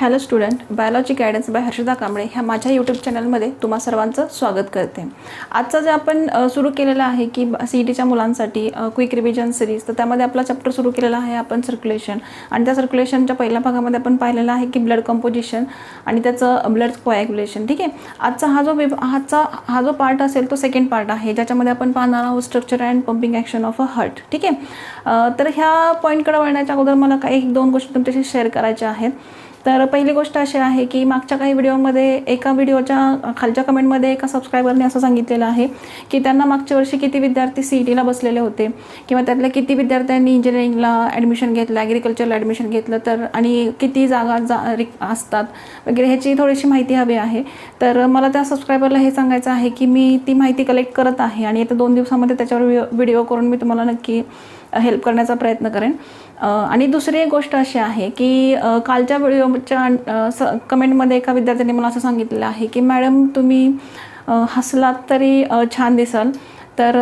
Hello student, biology guidance by Harshada Kamble ह्या माझ्या YouTube चॅनलमध्ये तुम्हा सर्वांचं स्वागत करते. आजचं जे आपण सुरू केलेलं आहे की CETच्या मुलांसाठी क्विक रिव्हिजन सिरीज, तर त्यामध्ये आपला चॅप्टर सुरू केलेला आहे आपण सर्क्युलेशन. आणि त्या सर्क्युलेशनच्या पहिल्या भागामध्ये आपण पाहिलेलं आहे की ब्लड कंपोजिशन आणि त्याचं ब्लड कोॲग्युलेशन. ठीक आहे, आजचा हा जो पार्ट असेल तो सेकंड पार्ट आहे, ज्याच्यामध्ये आपण पाहणार आहोत structure and pumping action of a heart. ठीक आहे, तर ह्या पॉईंटकडे वळण्याच्या अगोदर मला एक दोन गोष्टी तुमच्याशी शेअर करायच्या आहेत. तर पहिली गोष्ट अशी आहे की मागच्या काही व्हिडिओमध्ये एका व्हिडिओच्या खालच्या कमेंटमध्ये एका सबस्क्रायबरने असं सांगितलेलं आहे की त्यांना मागच्या वर्षी किती विद्यार्थी CETला बसलेले होते किंवा त्यातल्या किती विद्यार्थ्यांनी इंजिनिअरिंगला ॲडमिशन घेतलं, ॲग्रिकल्चरला ॲडमिशन घेतलं, तर आणि किती जागा असतात वगैरे ह्याची थोडीशी माहिती हवी आहे. तर मला त्या सबस्क्रायबरला हे सांगायचं आहे की मी ती माहिती कलेक्ट करत आहे आणि येत्या 2 दिवसामध्ये त्याच्यावर व्हिडिओ करून मी तुम्हाला नक्की हेल्प करण्याचा प्रयत्न करेन. आणि दुसरी एक गोष्ट अशी आहे की कालच्या व्हिडिओच्या कमेंटमध्ये एका विद्यार्थ्यांनी मला असं सांगितलेलं आहे की मॅडम तुम्ही हसलात तरी छान दिसाल. तर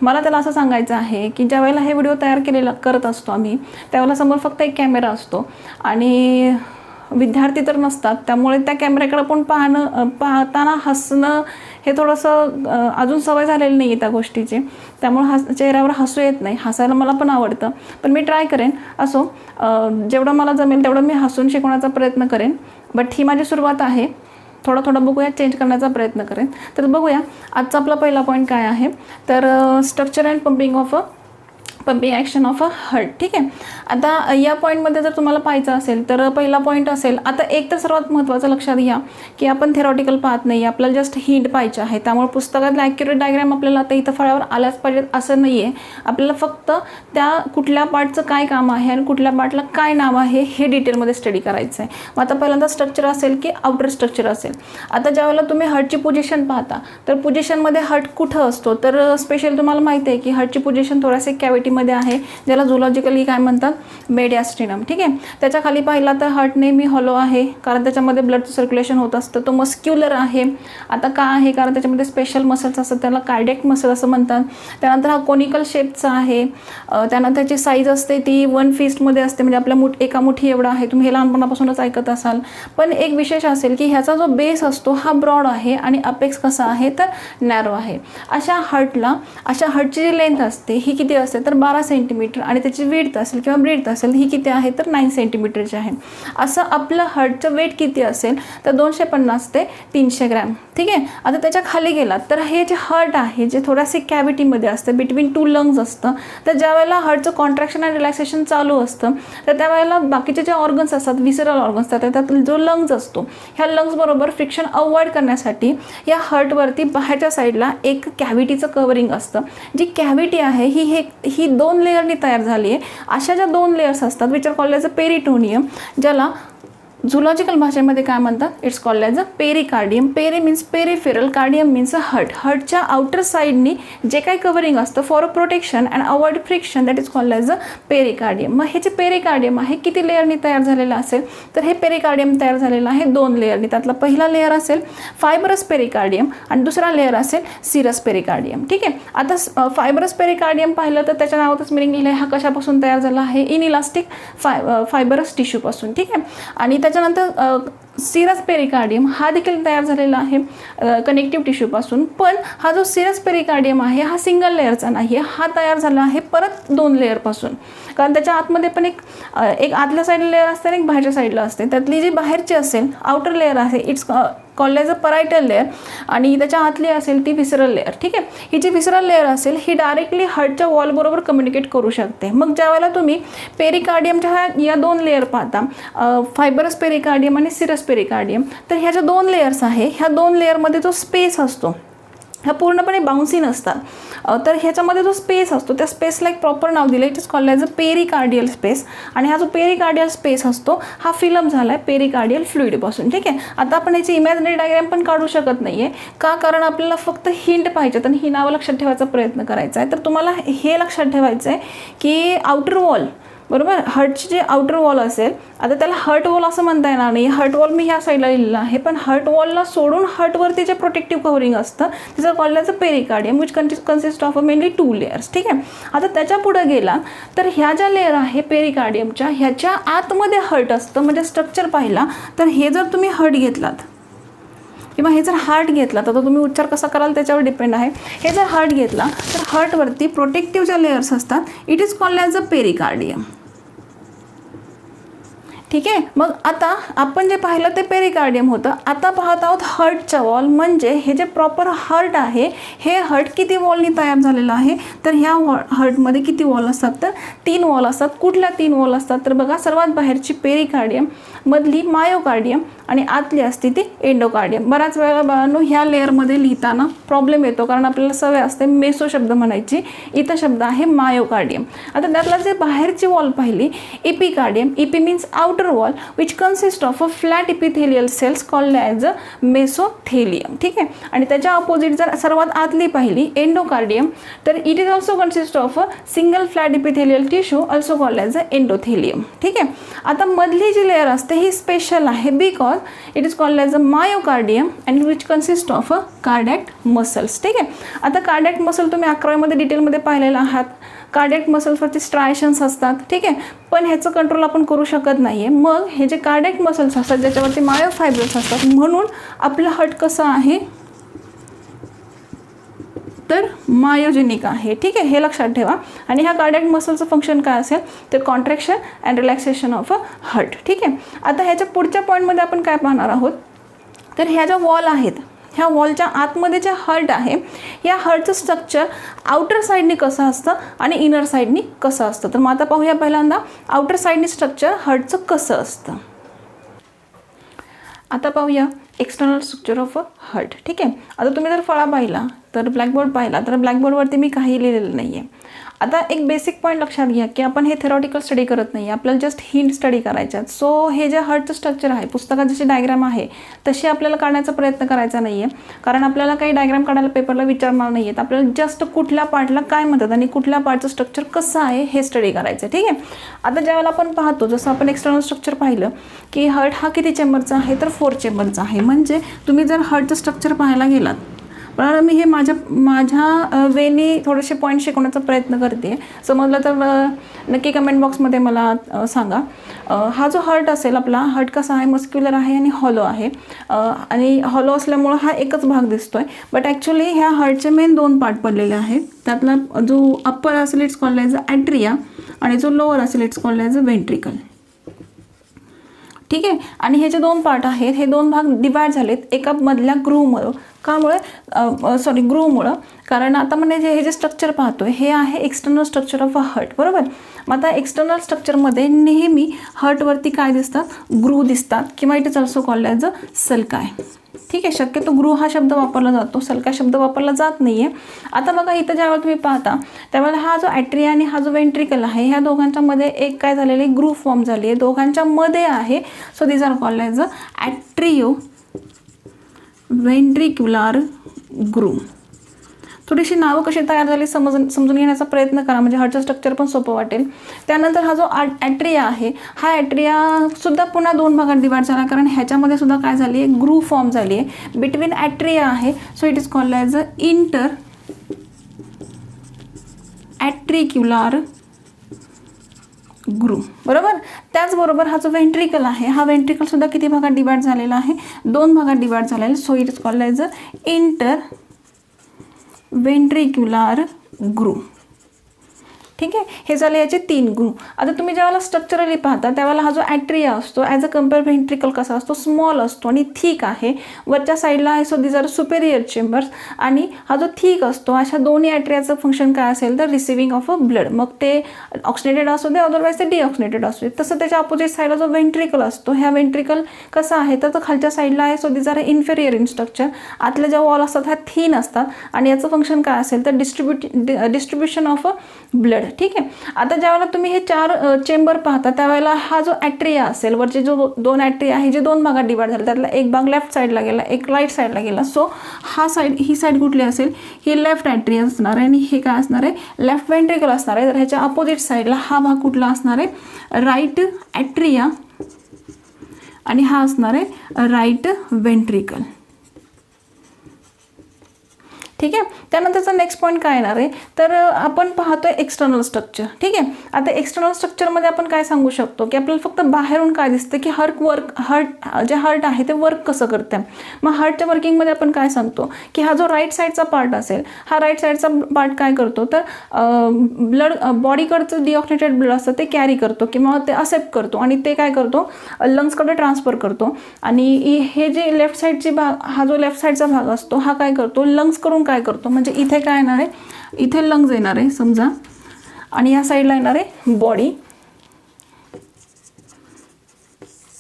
मला त्याला असं सांगायचं आहे की ज्या वेळेला हे व्हिडिओ करत असतो आम्ही, त्यावेळेला समोर फक्त एक कॅमेरा असतो आणि विद्यार्थी तर नसतात, त्यामुळे त्या कॅमेऱ्याकडे पण पाहताना हसणं हे थोडंसं अजून सवय झालेली नाही आहे त्या गोष्टीची, त्यामुळे चेहऱ्यावर हसू येत नाही. हसायला मला पण आवडतं, पण मी ट्राय करेन. असो, जेवढं मला जमेल तेवढं मी हसून शिकवण्याचा प्रयत्न करेन. बट ही माझी सुरुवात आहे, थोडं बघूया, चेंज करण्याचा प्रयत्न करेन. तर बघूया आजचा आपला पहिला पॉईंट काय आहे. तर structure and pumping action of a heart. ठीक आहे, आता या पॉईंटमध्ये जर तुम्हाला पाहायचं असेल तर पहिला पॉईंट असेल, आता एक तर सर्वात महत्त्वाचं लक्षात घ्या की आपण थेरॉटिकल पाहत नाही, आपल्याला जस्ट हिंट पाहिजे आहे. त्यामुळे पुस्तकातलं ॲक्युरेट डायग्राम आपल्याला आता इथं फळ्यावर आल्याच पाहिजेत असं नाही आहे. आपल्याला फक्त त्या कुठल्या पार्टचं काय काम आहे आणि कुठल्या पार्टला काय नाव आहे हे डिटेलमध्ये स्टडी करायचं आहे. मग आता पहिल्यांदा स्ट्रक्चर असेल की आउटर स्ट्रक्चर असेल. आता ज्यावेळेला तुम्ही हार्टची पोझिशन पाहता, तर पोझिशनमध्ये हार्ट कुठं असतो, तर स्पेशल तुम्हाला माहिती आहे की हार्टची पोझिशन थोड्यासे कॅव्हिटी मध्ये आहे, ज्याला झुलॉजिकली काय म्हणतात, मेडियास्टिनम. ठीक आहे, त्याच्या खाली पाहिला तर हार्ट नेहमी हॉलो आहे, कारण त्याच्यामध्ये ब्लडचं सर्क्युलेशन होत असतं. तो मस्क्युलर आहे. आता का आहे, कारण त्याच्यामध्ये स्पेशल मसल्स असतात, त्याला कार्डियक मसल असं म्हणतात. त्यानंतर हा कोनिकल शेपचा आहे. त्यानंतर त्याची साईज असते ती 1 फिस्टमध्ये असते, म्हणजे आपल्या एका मुठी एवढा आहे. तुम्ही हे लहानपणापासूनच ऐकत असाल. पण एक विशेष असेल की ह्याचा जो बेस असतो हा ब्रॉड आहे आणि अपेक्स कसा आहे तर नॅरो आहे. अशा हार्टची जी लेंथ असते ही किती असते तर 12 सेंटीमीटर आणि त्याची विड्थ असेल किंवा ब्रीथ असेल ही किती आहे तर 9 सेंटीमीटरची आहे. असं आपलं हार्टचं वेट किती असेल तर 250 ते 300 ग्रॅम. ठीक आहे, आता त्याच्या खाली गेलात तर हे जे हार्ट आहे जे थोड्यासे कॅव्हिटीमध्ये असतं, बिटवीन 2 लंग्स असतं. तर ज्या वेळेला हार्टचं कॉन्ट्रॅक्शन आणि रिलॅक्सेशन चालू असतं तर त्यावेळेला बाकीचे जे ऑर्गन्स असतात, विसरल ऑर्गन्स, त्यात जो लंग्स असतो, ह्या लंग्सबरोबर फ्रिक्शन अवॉइड करण्यासाठी या हार्टवरती बाहेरच्या साईडला एक कॅव्हिटीचं कवरिंग असतं. जी कॅव्हिटी आहे ही 2 लेअरनी तयार झाली आहे. अशा ज्या 2 लेयर्स असतात which are called as a peritoneum, ज्याला झुलॉजिकल भाषेमध्ये काय म्हणतात, it's called as a pericardium. Peri means peripheral, cardium means a heart. हार्टच्या आउटर साईडनी जे काही कवरिंग असतं for a protection and avoid friction, that is called as a pericardium. मग हे जे पेरिकार्डियम आहे किती लेअरनी तयार झालेलं असेल तर हे पेरिकार्डियम तयार झालेलं आहे 2 लेअरनी. त्यातला पहिला लेअर असेल फायबरस पेरिकार्डियम आणि दुसरा लेअर असेल सिरस पेरिकार्डियम. ठीक आहे, आता फायबरस पेरिकार्डियम पाहिलं तर त्याच्या नावातच मिनिंग लिहिलं आहे. हा कशापासून तयार झाला आहे, इनइलास्टिक फायबरस टिश्यूपासून. ठीक आहे, आणि त्याच्यानंतर सिरस पेरिकार्डियम हा देखील तयार झालेला आहे कनेक्टिव्ह टिश्यूपासून. पण हा जो सिरस पेरिकार्डियम आहे हा सिंगल लेअरचा नाही आहे, हा तयार झाला आहे परत 2 लेअरपासून. कारण त्याच्या आतमध्ये पण एक आतल्या साईडला लेअर असते आणि एक बाहेरच्या साईडला असते. त्यातली जी बाहेरची असेल आउटर लेअर आहे it's called as a parietal layer आणि त्याच्या आतली असेल ती व्हिसरल लेअर. ठीक आहे, ही जी व्हिसरल लेअर असेल ही डायरेक्टली हार्टच्या वॉलबरोबर कम्युनिकेट करू शकते. मग ज्यावेळेला तुम्ही पेरिकार्डियमच्या या 2 लेअर पाहता, फायबरस पेरिकार्डियम आणि सिरस पेरिकार्डियम, तर ह्या ज्या 2 लेअर्स आहे ह्या 2 लेअरमध्ये जो स्पेस असतो ह्या पूर्णपणे बाउन्सी नसतात. तर ह्याच्यामध्ये जो स्पेस असतो त्या स्पेसला एक प्रॉपर नाव दिलं, it is called as a pericardial space. आणि हा जो पेरिकार्डियल स्पेस असतो हा फिलअप झाला आहे पेरिकार्डियल फ्लुइडपासून. ठीक आहे, आता आपण याची इमॅजिनरी डायग्राम पण काढू शकत नाही आहे का, कारण आपल्याला फक्त हिंट पाहिजे आणि ही नावं लक्षात ठेवायचा प्रयत्न करायचा आहे. तर तुम्हाला हे लक्षात ठेवायचं आहे की आउटर वॉल बरोबर. हार्टची जे आउटर वॉल असेल, आता त्याला हार्ट वॉल असं म्हणता येणार नाही. हार्ट वॉल मी ह्या साईडला लिहिलेलं आहे, पण हार्ट वॉलला सोडून हार्टवरती जे प्रोटेक्टिव्ह कव्हरिंग असतं तिचं called as a pericardium which consist of mainly 2 layers. ठीक आहे. आता त्याच्या पुढे गेला तर ह्या ज्या लेअर आहे पेरिकार्डियमच्या, ह्याच्या आतमध्ये हार्ट असतं. म्हणजे स्ट्रक्चर पाहिला तर हे जर तुम्ही हार्ट घेतलात किंवा हे जर हार्ट घेतला तर तुम्ही उच्चार कसा कराल त्याच्यावर डिपेंड आहे. हे जर हार्ट घेतला तर हार्टवरती प्रोटेक्टिव्ह ज्या लेयर्स असतात it is called as a pericardium. ठीक आहे. मग आता आपण जे पाहिलं ते पेरिकार्डियम होतं. आता पाहत आहोत हार्टचा वॉल. म्हणजे हे जे प्रॉपर हार्ट आहे, हे हार्ट किती वॉलनी तयार झालेलं आहे, तर ह्या हार्टमध्ये किती वॉल असतात, तर 3 वॉल असतात. कुठल्या 3 वॉल असतात, तर बघा सर्वात बाहेरची पेरिकार्डियम, मधली मायोकार्डियम आणि आतली असते ती एंडोकार्डियम. बऱ्याच वेळा बाळांनो ह्या लेअरमध्ये लिहिताना प्रॉब्लेम येतो, कारण आपल्याला सवय असते मेसो शब्द म्हणायची, इथं शब्द आहे मायोकार्डियम. आता त्यातला जे बाहेरची वॉल पाहिली epicardium, epi means outer wall which consist of a flat epithelial cells called as a mesothelium. ठीक आहे. आणि त्याच्या अपोजिट जर सर्वात आतली पाहिली एंडोकार्डियम, तर it is also consist of a single flat epithelial tissue also called as a endothelium. ठीक आहे. आता मधली जी लेअर असते ही स्पेशल आहे because it is called as a myocardium and which consist of a cardiac muscles. ठीक आहे. आता cardiac muscle तुम्ही 11वीमध्ये डिटेलमध्ये पाहिलेला आहात. कार्डियक मसल्सवरती स्ट्रायशन्स असतात. ठीक आहे. पण ह्याचं कंट्रोल आपण करू शकत नाही आहे. मग हे जे कार्डियक मसल्स असतात ज्याच्यावरती मायोफायब्रस असतात, म्हणून आपलं हार्ट कसं आहे तर मायोजेनिक आहे. ठीक आहे. हे लक्षात ठेवा. आणि ह्या कार्डियक मसलचं फंक्शन काय असेल तर contraction and relaxation of a heart. ठीक आहे. आता ह्याच्या पुढच्या पॉईंटमध्ये आपण काय पाहणार आहोत, तर ह्या ज्या वॉल आहेत, ह्या वॉलच्या आतमध्ये जे हार्ट आहे, या हार्टचं स्ट्रक्चर आउटर साईडनी कसं असतं आणि इनर साईडनी कसं असतं. तर मग आता पाहूया पहिल्यांदा आउटर साईडनी स्ट्रक्चर हार्टचं कसं असतं. आता पाहूया external structure of a heart. ठीक आहे. आता तुम्ही जर फळा पाहिला तर ब्लॅकबोर्ड पाहिला तर ब्लॅकबोर्डवरती मी काही लिहिलेलं नाही आहे. आता एक बेसिक पॉईंट लक्षात घ्या की आपण हे थेरॉटिकल स्टडी करत नाही, आपल्याला जस्ट हिंट स्टडी करायच्या. सो हे जे हार्टचं स्ट्रक्चर आहे, पुस्तकात जशी डायग्राम आहे तशी आपल्याला काढण्याचा प्रयत्न करायचा नाही आहे, कारण आपल्याला काही डायग्राम काढायला पेपरला विचारणार नाही आहेत. आपल्याला जस्ट कुठल्या पार्टला काय म्हणतात आणि कुठल्या पार्टचं स्ट्रक्चर कसं आहे हे स्टडी करायचं. ठीक आहे. आता ज्यावेळेला आपण पाहतो, जसं आपण एक्सटर्नल स्ट्रक्चर पाहिलं की हार्ट हा किती चेंबरचा आहे तर 4 चेंबरचा आहे. म्हणजे तुम्ही जर हार्टचं स्ट्रक्चर पाहायला गेलात, पण मी हे माझ्या वेने थोडेसे पॉईंट शिकवण्याचा प्रयत्न करते. समजलं तर नक्की कमेंट बॉक्समध्ये मला सांगा. हा जो हार्ट असेल आपला, हार्ट कसा आहे, मस्क्युलर आहे आणि हॉलो आहे. आणि हॉलो असल्यामुळं हा एकच भाग दिसतो आहे. बट ॲक्च्युली ह्या हार्टचे मेन 2 पार्ट पडलेले आहेत. त्यातला जो अप्पर असेल इट्स कॉल्ड ॲज अ ॲट्रिया आणि जो लोअर असेल it's called as a ventricle. ठीक आहे. आणि हे जे 2 पार्ट आहेत, हे 2 भाग डिवाइड झालेत एका मधल्या ग्रूमुळं. ग्रूमुळं, कारण आता म्हणजे हे जे स्ट्रक्चर पाहतोय हे आहे external structure of a heart. बरोबर. मग आता एक्सटर्नल स्ट्रक्चरमध्ये नेहमी हार्टवरती काय दिसतात, ग्रू दिसतात किंवा it is also called as a sulci. ठीक आहे. शक्यतो ग्रू हा शब्द वापरला जातो, सल्काय शब्द वापरला जात नाही आहे. आता बघा इथं ज्यावेळेला तुम्ही पाहता त्यावेळेला हा जो ॲट्रिया आणि हा जो वेंट्रिकल आहे, ह्या दोघांच्या मध्ये एक काय झालेली ग्रू फॉर्म झाली आहे, दोघांच्या मध्ये आहे. So these are called as a atrio ventricular groove. थोडीशी नावं कशी तयार झाली समजून घेण्याचा प्रयत्न करा, म्हणजे हार्टचं स्ट्रक्चर पण सोपं वाटेल. त्यानंतर हा जो ॲट्रिया आहे, हा ॲट्रियासुद्धा पुन्हा 2 भागात डिवाइड झाला, कारण ह्याच्यामध्ये सुद्धा काय झाली आहे, ग्रू फॉर्म झाली आहे बिटवीन ॲट्रिया आहे. So it is called as a inter auricular groove. बरोबर. त्याचबरोबर हा जो वेंट्रिकल आहे, हा वेंट्रिकलसुद्धा किती भागात डिवाइड झालेला आहे, 2 भागात डिवाइड झालेला आहे. So it is called as a inter ventricular groove. ठीक आहे. हे झाले याचे 3 ग्रू. आता तुम्ही ज्यावेळेला स्ट्रक्चरली पाहता त्यावेळेला हा जो ॲट्रिया असतो ॲज अ कम्पेअर व्हेंट्रिकल कसा असतो, स्मॉल असतो आणि थिक आहे. वरच्या साईडला आहे so these are superior chambers. आणि हा जो थिक असतो, अशा दोन्ही ॲट्रियाचं फंक्शन काय असेल तर रिसिविंग ऑफ अ ब्लड. मग ते ऑक्सिनेटेड असू दे, अदरवाईज ते डिऑक्सिनेटेड असू दे. तसं त्याच्या अपोजिट साईडला जो वेंट्रिकल असतो, ह्या वेंट्रिकल कसा आहे तर तो खालच्या साईडला आहे. So these are inferior in structure. आतल्या ज्या वॉल असतात ह्या थिन असतात आणि याचं फंक्शन काय असेल तर डिस्ट्रीब्युशन ऑफ अ ब्लड. ठीक आहे. आता ज्यावेळेला तुम्ही हे 4 चेंबर पाहता त्यावेळेला हा जो ॲट्रिया असेल, वरचे जो 2 ॲट्रिया आहे जे 2 भागात डिवाइड झाले, त्यातला एक भाग लेफ्ट साईडला गेला, एक राईट साईडला गेला. सो हा साईड, ही साईड कुठली असेल, ही लेफ्ट ॲट्रिया असणार आहे आणि हे काय असणार आहे, लेफ्ट वेंट्रिकल असणार आहे. तर ह्याच्या अपोजिट साईडला हा भाग कुठला असणार आहे, राईट ॲट्रिया आणि हा असणार आहे राईट वेंट्रिकल. ठीक आहे. त्यानंतरचा नेक्स्ट पॉईंट काय येणार आहे, तर आपण पाहतोय एक्सटर्नल स्ट्रक्चर. ठीक आहे. आता एक्सटर्नल स्ट्रक्चरमध्ये आपण काय सांगू शकतो की आपल्याला फक्त बाहेरून काय दिसतं की हार्ट आहे ते वर्क कसं करतं. मग हार्टच्या वर्किंगमध्ये आपण काय सांगतो की हा जो राईट साईडचा पार्ट असेल, हा राईट साईडचा पार्ट काय करतो, तर ब्लड बॉडीकडचं डिऑक्सिनेटेड ब्लड असतं ते कॅरी करतो किंवा ते असेप्ट करतो आणि ते काय करतो, लंग्सकडे ट्रान्सफर करतो. आणि हे जे लेफ्ट साईडची भाग, हा जो लेफ्ट साईडचा भाग असतो हा काय करतो, लंग्सकडून काय करतो, म्हणजे इथे काय येणार आहे, इथे लंग्स येणार आहे समजा आणि या साईडला येणार आहे बॉडी.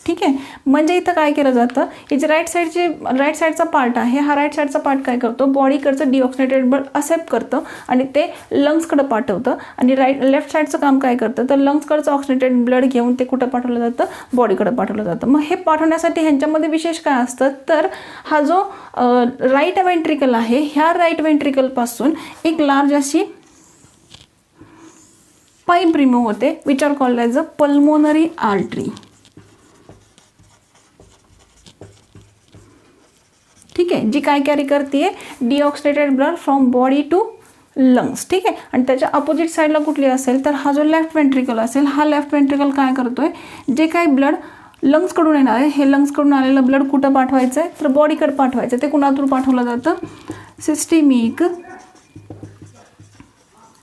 ठीक आहे. म्हणजे इथं काय केलं जातं, हे जे राईट साईडचा पार्ट आहे, हा राईट साईडचा पार्ट काय करतो, बॉडीकडचं डिऑक्सिनेटेड ब्लड असेप्ट करतं आणि ते लंग्सकडे पाठवतं. आणि लेफ्ट साईडचं काम काय करतं, तर लंग्सकडचं ऑक्सिनेटेड ब्लड घेऊन ते कुठं पाठवलं जातं, बॉडीकडे पाठवलं जातं. मग हे पाठवण्यासाठी ह्यांच्यामध्ये विशेष काय असतं, तर हा जो राईट वेंट्रिकल आहे, ह्या राईट वेंट्रिकलपासून एक लार्ज अशी पाईप रिमूव्ह होते, which are called as a pulmonary artery. ठीक आहे. जी काय कॅरी करते, deoxygenated blood from body to lungs. ठीक आहे. आणि त्याच्या अपोजिट साईडला कुठली असेल, तर हा जो लेफ्ट वेंट्रिकल असेल, हा लेफ्ट वेंट्रिकल काय करतोय, जे काही ब्लड लंग्सकडून येणार आहे, हे लंग्सकडून आलेलं ब्लड कुठं पाठवायचं आहे, तर बॉडीकडे पाठवायचं. ते कुणातून पाठवलं जातं, सिस्टेमिक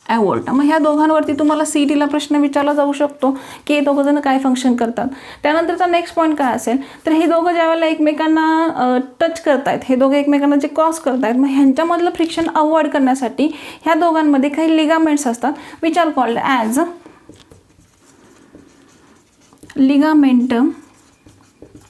ॲवोर्टा. मग ह्या दोघांवरती तुम्हाला CETला प्रश्न विचारला जाऊ शकतो की हे दोघं जण काय फंक्शन करतात. त्यानंतरचा नेक्स्ट पॉईंट काय असेल, तर हे दोघं ज्यावेळेला एकमेकांना टच करतायत, हे दोघं एकमेकांना जे क्रॉस करतायत, मग ह्यांच्यामधलं फ्रिक्शन अवॉइड करण्यासाठी ह्या दोघांमध्ये काही लिगामेंट्स असतात, which are called as ligamentum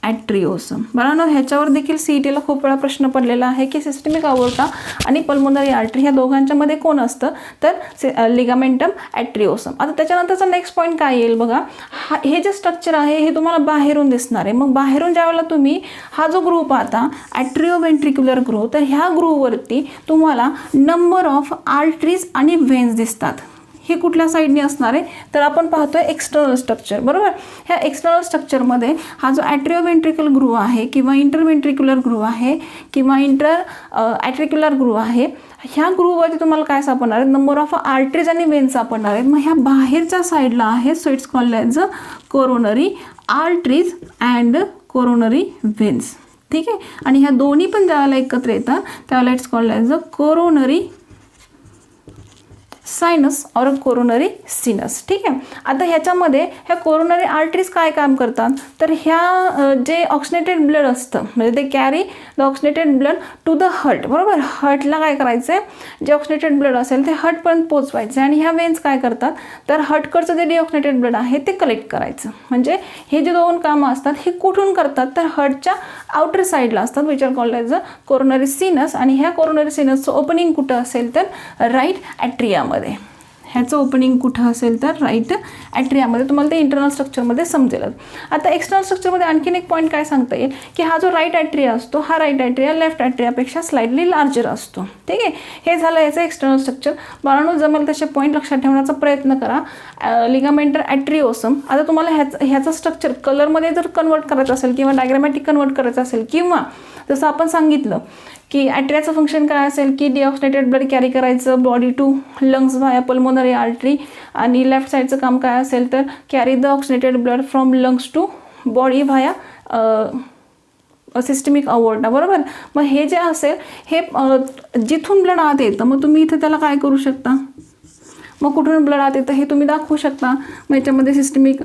arteriosum. बरोबर. ह्याच्यावर देखील CETला खूप वेळा प्रश्न पडलेला आहे की सिस्टेमिक अवोर्टा आणि पल्मोनरी आर्टरी ह्या दोघांच्यामध्ये कोण असतं, तर लिगामेंटम ॲट्रिओसम. आता त्याच्यानंतरचा नेक्स्ट पॉईंट काय येईल बघा, हे जे स्ट्रक्चर आहे हे तुम्हाला बाहेरून दिसणार आहे. मग बाहेरून ज्यावेळेला तुम्ही हा जो ग्रुप पाहता ॲट्रिओ वेंट्रिक्युलर ग्रुप, तर ह्या ग्रुपवरती तुम्हाला नंबर ऑफ आर्टरीज आणि व्हेन्स दिसतात. हे कुठल्या साईडने असणार आहे, तर आपण पाहतोय एक्सटर्नल स्ट्रक्चर. बरोबर. ह्या एक्सटर्नल स्ट्रक्चरमध्ये हा जो ॲट्रिओवेंट्रिकल ग्रुव आहे किंवा इंटरवेंट्रिक्युलर ग्रुव आहे किंवा ॲट्रिक्युलर ग्रुव आहे, ह्या ग्रुववरती तुम्हाला काय सापडणार आहे, नंबर ऑफ आर्टरीज आणि वेन्स सापडणार आहेत. मग ह्या बाहेरच्या साईडला आहे, so it's called as a coronary arteries and coronary veins. ठीक आहे. आणि ह्या दोन्ही पण ज्यावेळेला एकत्र येतात त्यावेळेला it's called as a coronary sinus और कोरोनरी सिनस. ठीक आहे. आता ह्याच्यामध्ये ह्या कोरोनरी आर्टरीज काय काम करतात, तर ह्या जे ऑक्सिनेटेड ब्लड असतं, म्हणजे ते carry the oxygenated blood to the heart. बरोबर. हर्टला काय करायचं आहे, जे ऑक्सिनेटेड ब्लड असेल ते हर्टपर्यंत पोचवायचं. आणि ह्या वेन्स काय करतात, तर हर्टकडचं जे डिऑक्सिनेटेड ब्लड आहे ते कलेक्ट करायचं. म्हणजे हे जे दोन कामं असतात हे कुठून करतात, तर हर्टच्या आउटर साईडला असतात, which are called as a coronary sinus. आणि ह्या कोरोनरी सिनसचं ओपनिंग कुठं असेल, तर राईट ॲट्रियामध्ये. ह्याचं ओपनिंग कुठं असेल, तर राईट ॲट्रियामध्ये. तुम्हाला ते इंटरनल स्ट्रक्चरमध्ये समजेलच. आता एक्सटर्नल स्ट्रक्चरमध्ये आणखीन एक पॉईंट काय सांगता येईल की हा जो राईट ॲट्रिया असतो, हा राईट ॲट्रिया लेफ्ट ॲट्रियापेक्षा स्लाइडली लार्जर असतो. ठीक आहे. हे झालं याचं एक्सटर्नल स्ट्रक्चर. बाळांनो, जमेल तसे पॉईंट लक्षात ठेवण्याचा प्रयत्न करा. लिगामेंटर ॲट्रिओसम. आता तुम्हाला ह्याचं स्ट्रक्चर कलरमध्ये जर कन्वर्ट करायचं असेल किंवा डायग्रामॅटिक कन्वर्ट करायचं असेल, किंवा जसं आपण सांगितलं की ॲट्रियाचं फंक्शन काय असेल की डिऑक्सिनेटेड ब्लड कॅरी करायचं body to lungs via pulmonary artery, आणि लेफ्ट साईडचं काम काय असेल तर carry the oxygenated blood from lungs to body via systemic aorta. बरोबर. मग हे जे असेल हे जिथून ब्लड आत येतं, मग तुम्ही इथे त्याला काय करू शकता, मग कुठून ब्लड आत येतं हे तुम्ही दाखवू शकता. मग याच्यामध्ये सिस्टमिक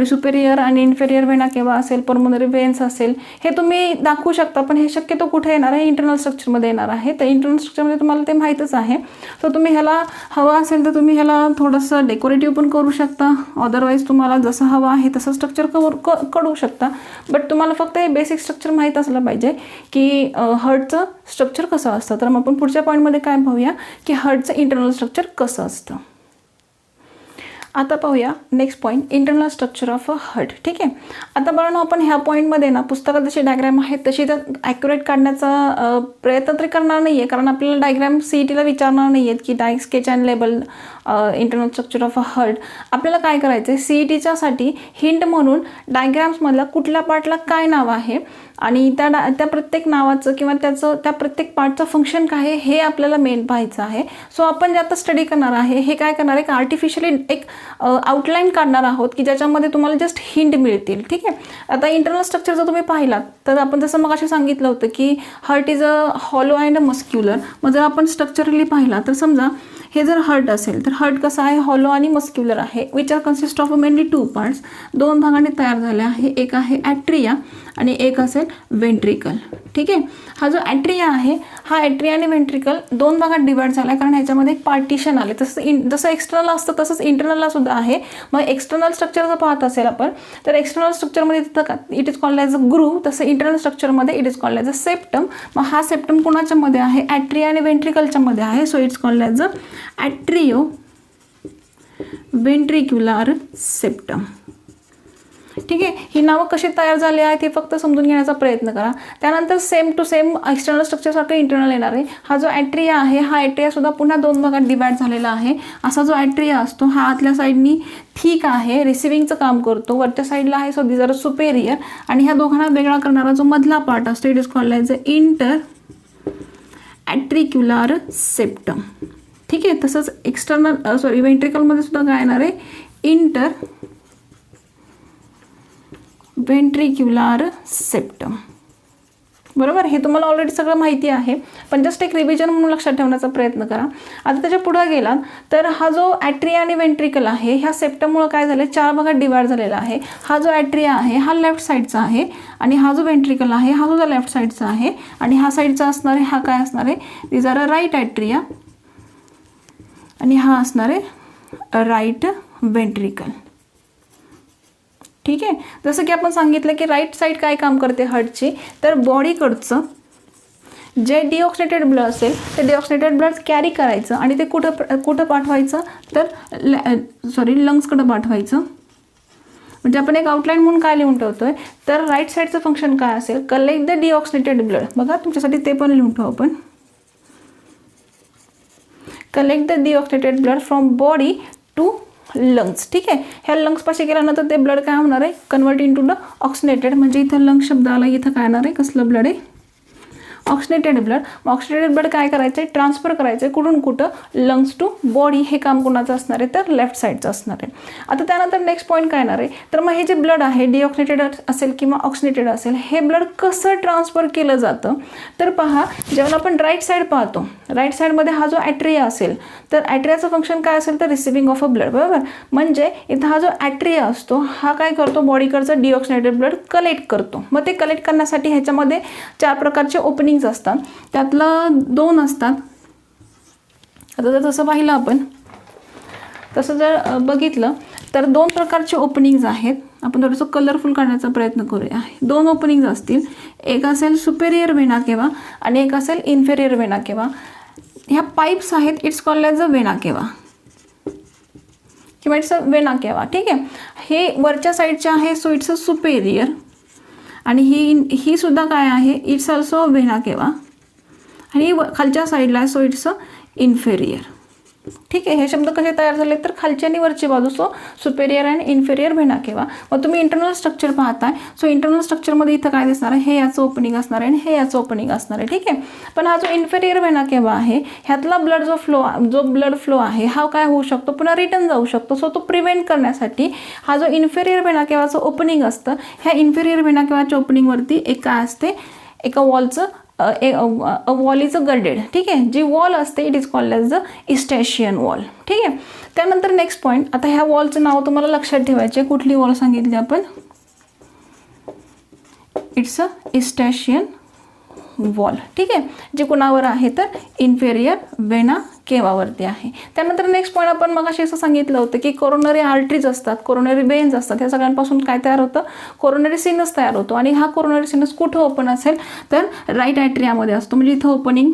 सुपेरियर आणि इन्फेरियर वेना केव्हा असेल, पल्मोनरी वेन्स असेल, हे तुम्ही दाखवू शकता. पण हे शक्यतो कुठे येणार आहे, इंटरनल स्ट्रक्चरमध्ये येणार आहे. तर इंटरनल स्ट्रक्चरमध्ये तुम्हाला ते माहीतच आहे. तर तुम्ही ह्याला हवं असेल तर तुम्ही ह्याला थोडंसं डेकोरेटिव्ह पण करू शकता. अदरवाईज तुम्हाला जसं हवं आहे तसं स्ट्रक्चर करू शकता. बट तुम्हाला फक्त हे बेसिक स्ट्रक्चर माहीत असलं पाहिजे की हार्टचं स्ट्रक्चर कसं असतं. तर मग आपण पुढच्या पॉईंटमध्ये काय पाहूया की हार्टचं इंटरनल स्ट्रक्चर कसं असतं. आता पाहूया next point, internal structure of a heart. ठीक आहे. आता बघा ना, आपण ह्या पॉईंटमध्ये ना पुस्तकात जशी डायग्राम आहे तशी तर ॲक्युरेट काढण्याचा प्रयत्न तरी करणार नाही आहे, कारण आपल्याला डायग्राम CETला विचारणार नाही आहेत की sketch and label internal structure of a heart. आपल्याला काय करायचं आहे, CETच्यासाठी हिंट म्हणून डायग्राम्समधला कुठल्या पार्टला काय नाव आहे आणि त्या प्रत्येक नावाचं किंवा त्या प्रत्येक पार्टचं फंक्शन काय आहे हे आपल्याला मेन पाहायचं आहे. सो आपण जे आता स्टडी करणार आहे हे काय करणार आहे, की आर्टिफिशियली एक आउटलाईन काढणार आहोत की ज्याच्यामध्ये तुम्हाला जस्ट हिंट मिळतील. ठीक आहे. आता इंटरनल स्ट्रक्चर जर तुम्ही पाहिलात तर आपण जसं मग सांगितलं होतं की heart is a hollow and a muscular. मग जर आपण स्ट्रक्चरली पाहिला तर समजा हे जर हार्ट असेल तर हार्ट कसं आहे, हॉलो आणि मस्क्युलर आहे, which are consist of mainly 2 parts. 2 भागांनी तयार झाले आहे. एक आहे ॲट्रिया आणि एक असेल वेंट्रिकल. ठीक आहे. हा जो ॲट्रिया आहे हा ॲट्रिया आणि वेंट्रिकल 2 भागात डिवाइड झाला आहे, कारण ह्याच्यामध्ये एक पार्टिशन आले. जसं एक्सटर्नल असतं तसंच इंटरनलला सुद्धा आहे. मग एक्सटर्नल स्ट्रक्चर जर पाहत असेल आपण तर एक्सटर्नल स्ट्रक्चरमध्ये तिथं it is called as a groove, तसं इंटरनल स्ट्रक्चरमध्ये it is called as a septum. मग हा सेप्टम कोणाच्या मध्ये आहे, ॲट्रिया आणि वेंट्रिकलच्या मध्ये आहे. So it's called as a atrio ventricular septum. ठीक आहे. ही नावं कशी तयार झाली आहेत हे फक्त समजून घेण्याचा प्रयत्न करा. त्यानंतर सेम टू सेम एक्सटर्नल स्ट्रक्चरसारखं इंटरनल येणार आहे. हा जो ॲट्रिया आहे हा ॲट्रिया सुद्धा पुन्हा 2 भागात डिवाइड झालेला आहे. असा जो ॲट्रिया असतो हा आतल्या साईडनी थिक आहे, रिसिव्हिंगचं काम करतो, वरच्या साईडला आहे सो दिस आर सुपेरियर. आणि ह्या दोघांना वेगळा करणारा जो मधला पार्ट असतो it is called as a inter auricular septum. ठीक आहे. तसंच वेंट्रिकलमध्ये सुद्धा काय येणार आहे, इंटर वेंट्रिक्युलर सेप्टम. बरोबर. हे तुम्हाला ऑलरेडी सगळं माहिती आहे, पण जस्ट एक रिव्हिजन म्हणून लक्षात ठेवण्याचा प्रयत्न करा. आता त्याच्या पुढे गेला तर हा जो ॲट्रिया आणि वेंट्रिकल आहे ह्या सेप्टममुळे काय झालं, 4 भागात डिवाइड झालेला आहे. हा जो ॲट्रिया आहे हा लेफ्ट साईडचा आहे आणि हा जो वेंट्रिकल आहे हा सुद्धा लेफ्ट साईडचा आहे. आणि हा साईडचा असणार आहे, हा काय असणार आहे, दिस आर अ राईट ॲट्रिया आणि हा असणार आहे राईट वेंट्रिकल. ठीक आहे. जसं की आपण सांगितलं की राईट साईड काय काम करते हार्टची, तर बॉडीकडचं जे डिऑक्सिनेटेड ब्लड असेल ते डिऑक्सिनेटेड ब्लड कॅरी करायचं आणि ते कुठं पाठवायचं, तर लंग्सकडं पाठवायचं. म्हणजे आपण एक आउटलाईन म्हणून काय लिहून ठेवतोय, तर राईट साईडचं फंक्शन काय असेल, कलेक्ट द डिऑक्सिनेटेड ब्लड. बघा तुमच्यासाठी ते पण लिहून ठेवू आपण, collect the deoxygenated blood from body to lungs. ठीक आहे. ह्या लंग्सपाशी गेल्यानंतर ते ब्लड काय होणार आहे, कन्वर्ट इन टू द ऑक्सिनेटेड. म्हणजे इथं लंग्स शब्द आला, इथं काय येणार आहे, कसलं ब्लड आहे, ऑक्सिनेटेड ब्लड. ऑक्सिनेटेड ब्लड काय करायचं आहे, ट्रान्सफर करायचं आहे कुठून कुठं, लंग्स टू बॉडी. हे काम कोणाचं असणार आहे, तर लेफ्ट साईडचं असणार आहे. आता त्यानंतर नेक्स्ट पॉईंट काय येणार आहे, तर मग हे जे ब्लड आहे डिऑक्सिनेटेड असेल किंवा ऑक्सिनेटेड असेल हे ब्लड कसं ट्रान्सफर केलं जातं, तर पहा जेव्हा आपण राईट साईड पाहतो, राईट साईडमध्ये हा जो ॲट्रिया असेल तर ॲट्रियाचं फंक्शन काय असेल, तर रिसिव्हिंग ऑफ अ ब्लड. बरोबर. म्हणजे इथं हा जो ॲट्रिया असतो हा काय करतो, बॉडीकडचं डिऑक्सिनेटेड ब्लड कलेक्ट करतो. मग ते कलेक्ट करण्यासाठी ह्याच्यामध्ये 4 प्रकारचे ओपनिंग असतात, त्यातलं 2 असतात. आता जर तसं पाहिलं आपण, तसं जर बघितलं तर 2 प्रकारचे ओपनिंग्ज आहेत. आपण थोडंसं कलरफुल काढण्याचा प्रयत्न करूया. 2 ओपनिंग्ज असतील, एक असेल सुपेरियर वेना केवा आणि एक असेल इन्फेरियर वेना केवा. ह्या पाईप्स आहेत, it's called as a vena cava किंवा इट्स अ वेना केवा. ठीक आहे. हे वरच्या साईडचे आहे सो इट्स अ सुपेरियर आणि ही सुद्धा काय आहे, इट्स ऑल्सो वेना केवा आणि खालच्या साईडला आहे सो इट्स अ इन्फेरियर. ठीक आहे. हे शब्द कसे तयार झाले, तर खालची आणि वरची बाजू, so superior and inferior vena cava. मग तुम्ही इंटरनल स्ट्रक्चर पाहताय, सो इंटरनल स्ट्रक्चरमध्ये इथं काय दिसणार आहे, हे याचं ओपनिंग असणार आहे आणि हे याचं ओपनिंग असणार आहे. ठीक आहे. पण हा जो इन्फेरियर वेना केवा आहे ह्यातला जो ब्लड फ्लो आहे हा काय होऊ शकतो, पुन्हा रिटर्न जाऊ शकतो. सो तो प्रिव्हेंट करण्यासाठी हा जो इन्फेरियर वेना केवाचं ओपनिंग असतं, ह्या इन्फेरियर वेना केवाच्या ओपनिंगवरती एक काय असते, एका वॉलचं वॉल इज अ गर्डेड. ठीक आहे. जी वॉल असते it is called as the eustachian valve. ठीक आहे. त्यानंतर नेक्स्ट पॉईंट, आता ह्या वॉलचं नाव तुम्हाला लक्षात ठेवायचे. कुठली वॉल सांगितली आपण, इट्स अ इस्टॅशियन वॉल. ठीक आहे. जे कोणावर आहे, तर इन्फेरियर वेना केवावरती आहे. त्यानंतर नेक्स्ट पॉईंट आपण मग असं सांगितलं होतं की कोरोनरी आर्टरीज असतात, कोरोनरी वेन्स असतात, ह्या सगळ्यांपासून काय तयार होतं, कोरोनरी सिनस तयार होतो. आणि हा कोरोनरी सिनस कुठं ओपन असेल, तर राईट ॲट्रियामध्ये असतो. म्हणजे इथं ओपनिंग,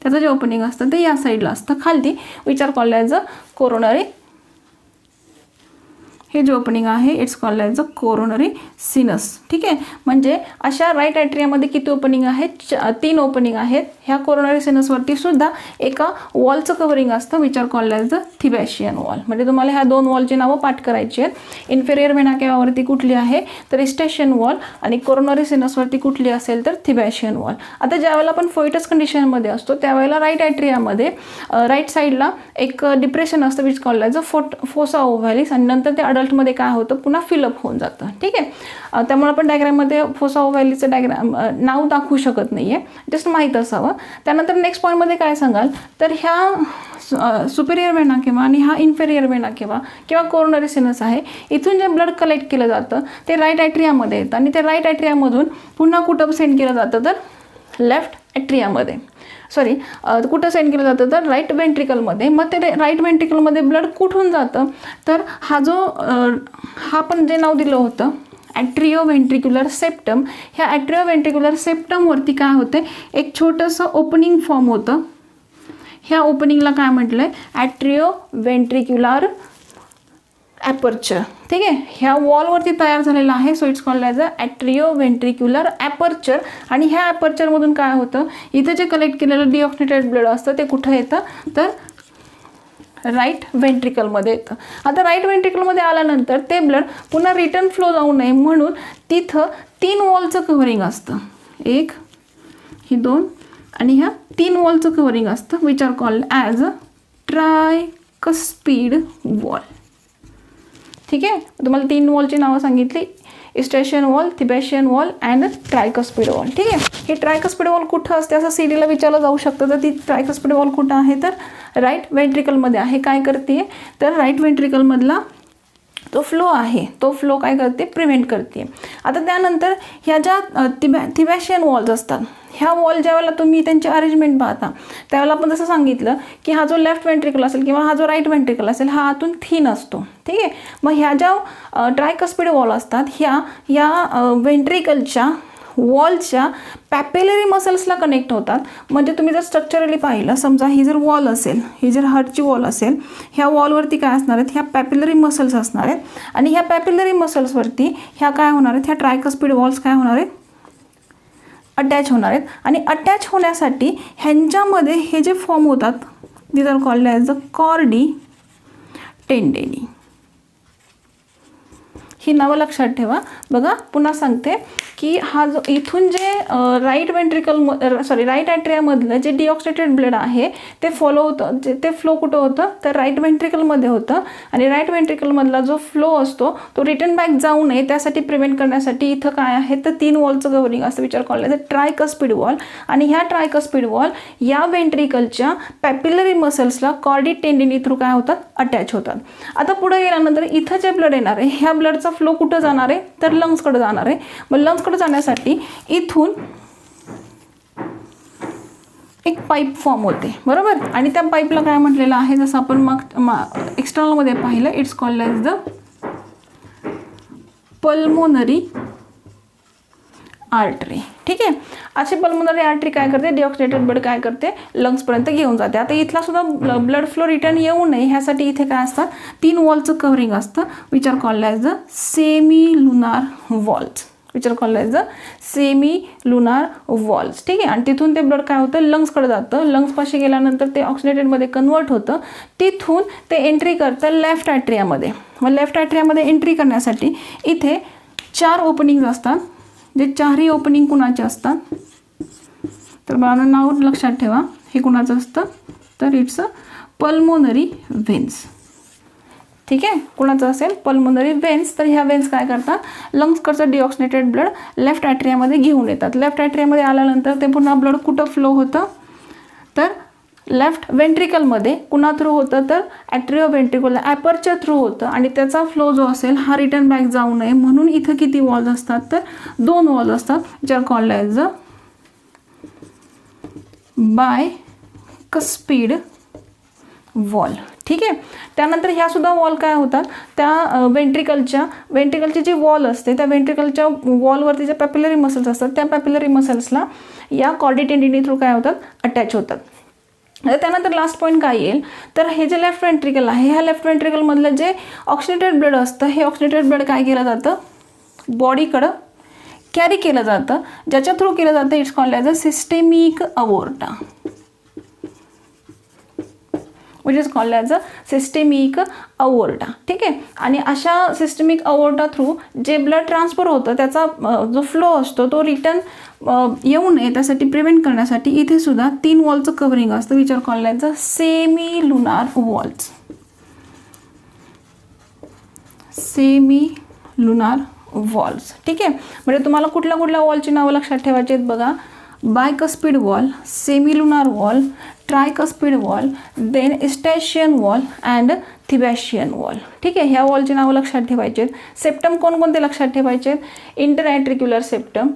त्याचं जे ओपनिंग असतं ते या साईडला असतं खालती, which are called as a coronary हे जे ओपनिंग आहे it's called as a coronary sinus. ठीक आहे, म्हणजे अशा राईट ॲट्रियामध्ये किती ओपनिंग आहेत? 3 ओपनिंग आहेत. ह्या कोरोनरी सिनसवरती सुद्धा एका वॉलचं कव्हरिंग असतं which are called as the thebesian valve. म्हणजे तुम्हाला ह्या 2 वॉलची नावं पाठ करायची आहेत. इन्फेरियर व्हेना केव्हावरती कुठली आहे तर इस्टेशियन वॉल, आणि कोरोनरी सिनसवरती कुठली असेल तर थिबॅशियन वॉल. आता ज्यावेळेला आपण फोइटस कंडिशनमध्ये असतो त्यावेळेला राईट ॲट्रियामध्ये राईट साईडला एक डिप्रेशन असतं which called as a fossa ovalis, आणि नंतर ते अडल्टमध्ये काय होतं पुन्हा फिलअप होऊन जातं. ठीक आहे, त्यामुळे आपण डायग्राममध्ये फोसा ओव्हॅलिसचं डायग्राम नाव दाखवू शकत नाही आहे, जस्ट माहीत असावं. त्यानंतर नेक्स्ट पॉईंटमध्ये काय सांगाल तर ह्या सुपेरियर वेना किंवा आणि हा इन्फेरियर वेना किंवा कोरोनरी सिनस आहे, इथून जे ब्लड कलेक्ट केलं जातं ते राईट ॲट्रियामध्ये येतं, आणि ते राईट ॲट्रियामधून पुन्हा कुठं सेंड केलं जातं तर लेफ्ट ॲट्रियामध्ये, कुठं सेंड केलं जातं तर राईट वेंट्रिकलमध्ये. मग ते राईट वेंट्रिकलमध्ये ब्लड कुठून जातं तर हा जो आपण जे नाव दिलं होतं ॲट्रिओ व्हेंट्रिक्युलर सेप्टम, ह्या ॲट्रिओ व्हेंट्रिक्युलर सेप्टमवरती काय होतं एक छोटंसं ओपनिंग फॉर्म होतं. ह्या ओपनिंगला काय म्हटलं आहे ॲट्रिओ व्हेंट्रिक्युलर ॲपर्चर. ठीक आहे, ह्या वॉलवरती तयार झालेला आहे. So it's called as a atrio ventricular aperture. आणि ह्या ॲपर्चरमधून काय होतं इथं जे कलेक्ट केलेलं डिऑक्सिनेटेड ब्लड असतं ते कुठं येतं तर राईट वेंट्रिकलमध्ये येतं. आता राईट वेंट्रिकलमध्ये आल्यानंतर ते ब्लड पुन्हा रिटर्न फ्लो जाऊ नये म्हणून तिथं 3 वॉलचं कव्हरिंग असतं. 1 ही 2 आणि ह्या 3 वॉलचं कव्हरिंग असतं which are called as a tricuspid valve. ठीक आहे, तुम्हाला 3 वॉलची नावं सांगितली, eustachian valve, thebesian valve and tricuspid valve. ठीक आहे, ही ट्रायकस्पिड वॉल कुठं असते असं सीडीला विचारलं जाऊ शकतं. तर ती ट्रायकस्पिड वॉल कुठं आहे तर राईट वेंट्रिकलमध्ये आहे. काय करते तर राईट वेंट्रिकलमधला तो फ्लो आहे तो फ्लो काय करते प्रिव्हेंट करते. आता त्यानंतर ह्या ज्या थिबॅशियन वॉल्स असतात, ह्या वॉल ज्यावेळेला तुम्ही त्यांची अरेंजमेंट पाहता त्यावेळेला आपण जसं सांगितलं की हा जो लेफ्ट वेंट्रिकल असेल किंवा हा जो राईट वेंट्रिकल असेल हा आतून थिन असतो. ठीक आहे, मग ह्या ज्या ट्रायकस्पिड वॉल असतात ह्या वेंट्रिकलच्या वॉलच्या पॅपिलरी मसल्सला कनेक्ट होतात. म्हणजे तुम्ही जर स्ट्रक्चरली पाहिलं, समजा ही जर वॉल असेल, ही जर हार्टची वॉल असेल, ह्या वॉलवरती काय असणार आहेत ह्या पॅपिलरी मसल्स असणार आहेत, आणि ह्या पॅपिलरी मसल्सवरती ह्या काय होणार आहेत ह्या ट्रायकस्पिड वॉल्स काय होणार आहेत अटॅच होणार आहेत. आणि अटॅच होण्यासाठी ह्यांच्यामध्ये हे जे फॉर्म होतात these are called as a chordae tendineae. ही नावं लक्षात ठेवा. बघा पुन्हा सांगते की हा जो इथून जे राईट ॲट्रियामधलं जे डिऑक्सिनेटेड ब्लड आहे ते फॉलो होतं, ते फ्लो कुठं होतं तर राईट वेंट्रिकलमध्ये होतं. आणि राईट वेंट्रिकलमधला जो फ्लो असतो तो रिटर्न बॅक जाऊ नये त्यासाठी प्रिव्हेंट करण्यासाठी इथं काय आहे तर 3 वॉलचं कव्हरिंग असं विचार कॉल आहे ट्रायकस्पिड वॉल. आणि ह्या ट्रायकस्पिड वॉल या वेंट्रिकलच्या पॅपिलरी मसल्सला कॉर्डी टेंडिनी थ्रू काय होतात अटॅच होतात. आता पुढे गेल्यानंतर इथं जे ब्लड येणार आहे ह्या ब्लडचा फ्लो कुठं जाणार आहे तर लंग्सकडे जाणार आहे. मग लंग्सकडे जाण्यासाठी इथून एक पाईप फॉर्म होते बरोबर. आणि त्या पाईपला काय म्हटलेलं आहे जसं आपण एक्सटर्नलमध्ये पाहिलं it's called as the pulmonary artery. ठीक आहे, अशी पल्मोनरी आर्टरी काय करते डिऑक्सिनेटेड ब्लड काय करते लंग्सपर्यंत घेऊन जाते. आता इथला सुद्धा ब्लड फ्लो रिटर्न येऊ नये ह्यासाठी इथे काय असतात 3 वॉलचं कव्हरिंग असतं which are called as the semi lunar walls. Which are called as the semi lunar walls. ठीक आहे, आणि तिथून ते ब्लड काय होतं लंग्सकडे जातं. लंग्सपाशी गेल्यानंतर ते ऑक्सिनेटेडमध्ये कन्वर्ट होतं. तिथून ते एंट्री करतं लेफ्ट ॲट्रियामध्ये. मग लेफ्ट ॲट्रियामध्ये एंट्री करण्यासाठी इथे 4 ओपनिंग्ज असतात. जे 4ही ओपनिंग कुणाचे असतात तर मला नाव लक्षात ठेवा. हे कुणाचं असतं तर इट्स अ पल्मोनरी व्हेन्स. ठीक आहे, कुणाचं असेल पल्मोनरी व्हेन्स. तर ह्या व्हेन्स काय करतात लंग्सकडचं डिऑक्सिनेटेड ब्लड लेफ्ट ॲट्रियामध्ये घेऊन येतात. लेफ्ट ॲट्रियामध्ये आल्यानंतर ते पुन्हा ब्लड कुठं फ्लो होतं तर लेफ्ट वेंट्रिकलमध्ये कुणा थ्रू होतं तर ॲट्रिओ वेंट्रिकल ॲपर्चर थ्रू होतं. आणि त्याचा फ्लो जो असेल हा रिटर्न बॅक जाऊ नये म्हणून इथं किती वॉल्स असतात तर 2 वॉल्स असतात which are called as a bicuspid valve. ठीक आहे, त्यानंतर ह्या सुद्धा वॉल काय होतात त्या वेंट्रिकलची जी वॉल असते त्या वेंट्रिकलच्या वॉलवरती ज्या पॅपिलरी मसल्स असतात त्या पॅपिलरी मसल्सला या कॉर्डी टेंडिनी थ्रू काय होतात अटॅच होतात. आता त्यानंतर लास्ट पॉईंट काय येईल, तर हे जे लेफ्ट वेंट्रिकल आहे, ह्या लेफ्ट वेंट्रिकलमधलं जे ऑक्सिनेटेड ब्लड असतं, हे ऑक्सिनेटेड ब्लड काय केलं जातं, बॉडीकडं कॅरी केलं जातं, ज्याच्या थ्रू केलं जातं it's called as a systemic aorta, which is called as a systemic aorta. ठीक आहे. आणि अशा सिस्टेमिक अवोर्टा थ्रू जे ब्लड ट्रान्सफर होतं त्याचा जो फ्लो असतो तो रिटर्न येऊ नये त्यासाठी प्रिव्हेंट करण्यासाठी इथे सुद्धा 3 वॉलचं कव्हरिंग असतं, which are called as a semi lunar walls. Semi lunar walls. ठीक आहे. म्हणजे तुम्हाला कुठल्या कुठल्या वॉलची नावं लक्षात ठेवायची आहेत बघा, bicuspid valve, semi lunar valve, tricuspid valve, then eustachian valve and thebesian valve. ठीक आहे. ह्या वॉलची नावं लक्षात ठेवायची आहेत. सेप्टम कोणकोणते लक्षात ठेवायचे आहेत, इंटरॲट्रिक्युलर सेप्टम,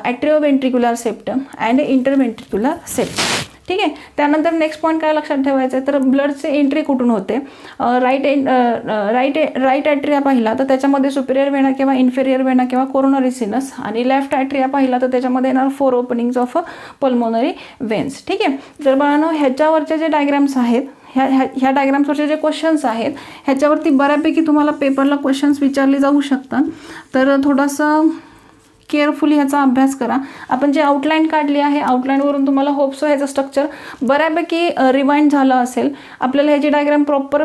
ॲट्रिओव्हेंट्रिक्युलर सेप्टम अँड इंटरव्हेंट्रिक्युलर सेप्टम. ठीक आहे. त्यानंतर नेक्स्ट पॉईंट काय लक्षात ठेवायचं आहे, तर ब्लडचे एंट्री कुठून होते, राईट ॲट्रिया पाहिला तर त्याच्यामध्ये सुपिरियर वेना किंवा इन्फेरियर वेना किंवा कोरोनरी सिनस, आणि लेफ्ट ॲट्रिया पाहिला तर त्याच्यामध्ये येणार 4 ओपनिंग्स ऑफ पल्मोनरी वेन्स. ठीक आहे. तर बाळांनो ह्याच्यावरचे जे डायग्राम्स आहेत, ह्या डायग्राम्सवरचे जे क्वेश्चन्स आहेत ह्याच्यावरती बऱ्यापैकी तुम्हाला पेपरला क्वेश्चन्स विचारले जाऊ शकतात, तर थोडंसं केअरफुली ह्याचा अभ्यास करा. आपण जे आउटलाईन काढली आहे, आउटलाईनवरून तुम्हाला होप्सो ह्याचं स्ट्रक्चर बऱ्यापैकी रिवाइंड झालं असेल. आपल्याला ह्याची डायग्राम प्रॉपर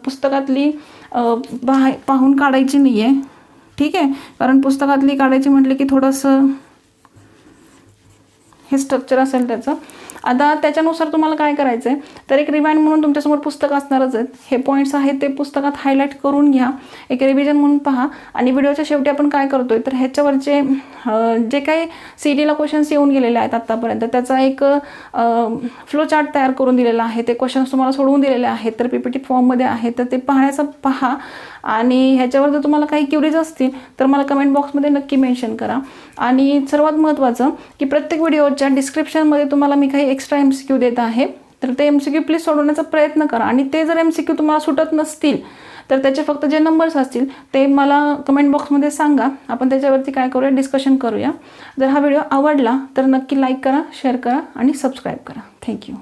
पुस्तकातली पाहून काढायची नाही आहे. ठीक आहे. कारण पुस्तकातली काढायची म्हटलं की थोडंसं हे स्ट्रक्चर असेल त्याचं. आता त्याच्यानुसार तुम्हाला काय करायचं आहे, तर एक रिवाइंड म्हणून तुमच्यासमोर पुस्तक असणारच आहेत. हे पॉईंट्स आहेत ते पुस्तकात हायलाईट करून घ्या, एक रिव्हिजन म्हणून पहा. आणि व्हिडिओच्या शेवटी आपण काय करतोय, तर ह्याच्यावरचे जे काही CETला क्वेश्चन्स येऊन गेलेले आहेत आत्तापर्यंत त्याचा एक फ्लो चार्ट तयार करून दिलेला आहे. ते क्वेश्चन्स तुम्हाला सोडवून दिलेले आहेत, तर PPT फॉर्ममध्ये आहे, तर ते पाहण्याचा पहा. आणि ह्याच्यावर जर तुम्हाला काही क्युरीज असतील तर मला कमेंट बॉक्समध्ये नक्की मेन्शन करा. आणि सर्वात महत्त्वाचं की प्रत्येक व्हिडिओच्या डिस्क्रिप्शनमध्ये तुम्हाला मी काही एक्स्ट्रा MCQ देत आहे, तर ते MCQ प्लीज सोडवण्याचा प्रयत्न करा. आणि ते जर MCQ तुम्हाला सुटत नसतील तर त्याचे फक्त जे नंबर्स असतील ते मला कमेंट बॉक्समध्ये सांगा, आपण त्याच्यावरती काय करूया, डिस्कशन करूया. जर हा व्हिडिओ आवडला तर नक्की लाईक करा, शेअर करा आणि सबस्क्राईब करा. थँक्यू.